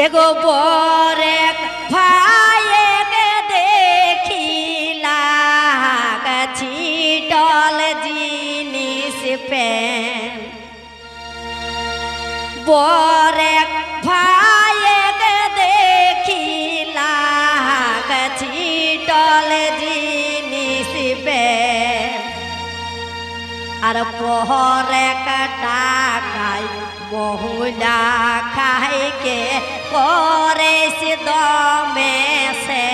एगो बोरेक भाइके देखिला छीटल जिनिस पे बोरेक भाइके देखिला छीटल जिनिस पे আর পহরে কাটাকাই বহুনা খাইকে করে সে দমে সে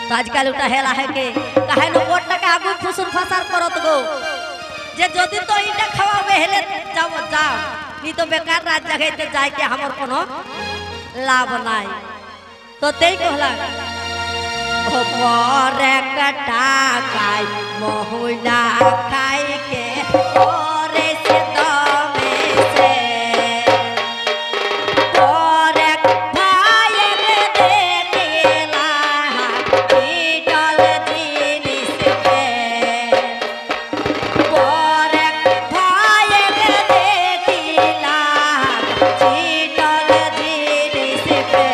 তো আজকাল ওটা হেলা है के काहे न ওটাকে আগু ফুসুর ফাসার করত গো যে যদি তো এটা খাওয়াবে হেলে যাও যাও নি তো বেকার রাত জাগাইতে যাই के हमर कोनो लाभ নাই তো তেই কহলা পরে কাটাকাই মহুনা খাইকে করে সে দমে সে পরে ভাইকে দেখিলা ছীটল জিনিস পে পরে ভাইকে দেখিলা ছীটল জিনিস পে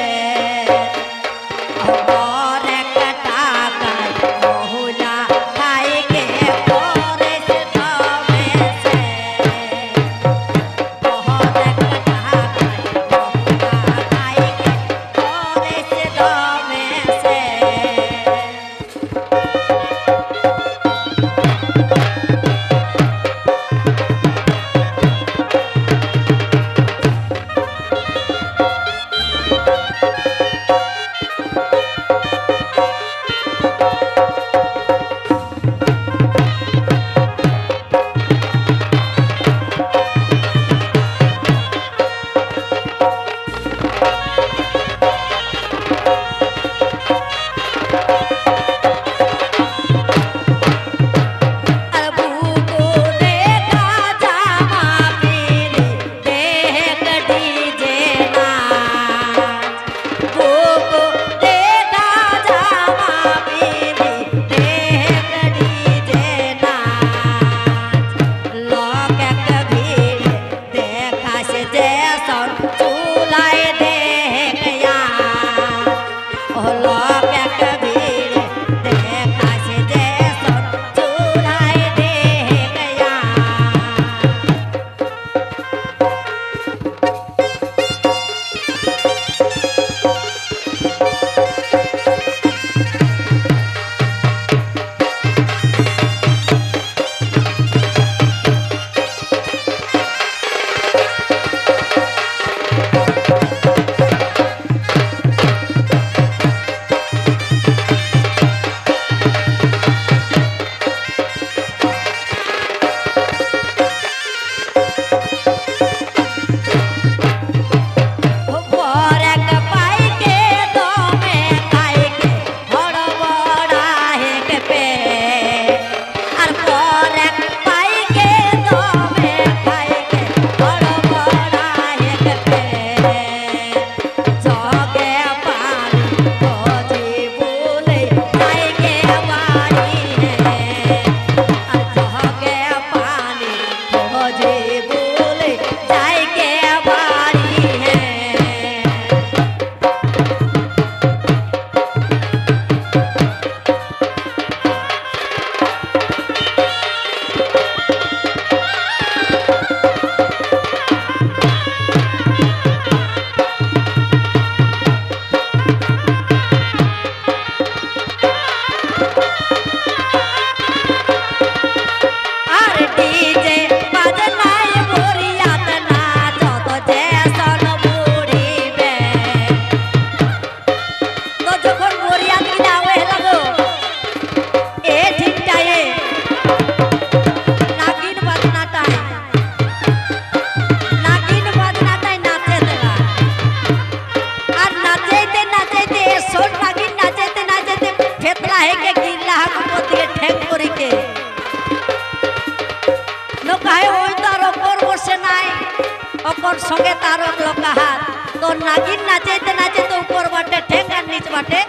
संगे तारो लोका हाथ तो नागिन नाचते नाचते ऊपर बाटे ठेंगा नीच बाटे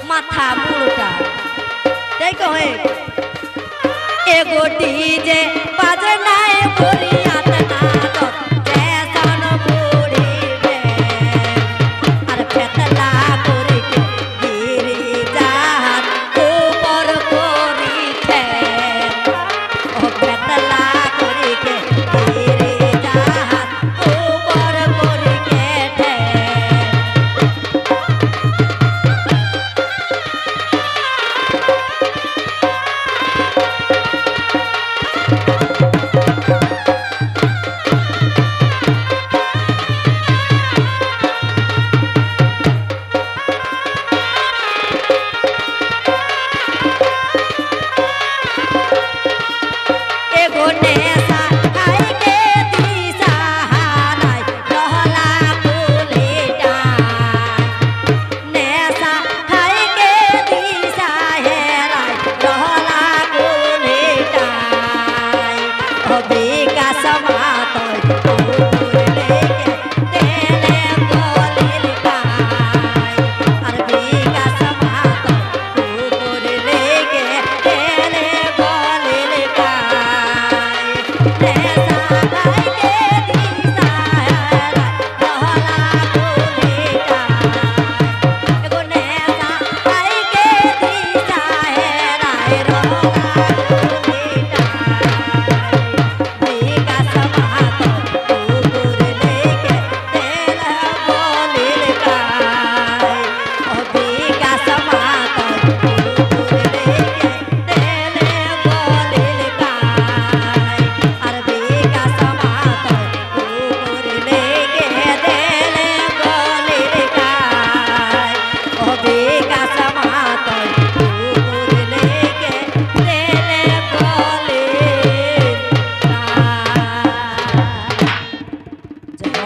माथा मुड़टा देखो है एगो डीजे बजना है बोरिया तना तो जैसन बूढ़ी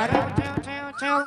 घर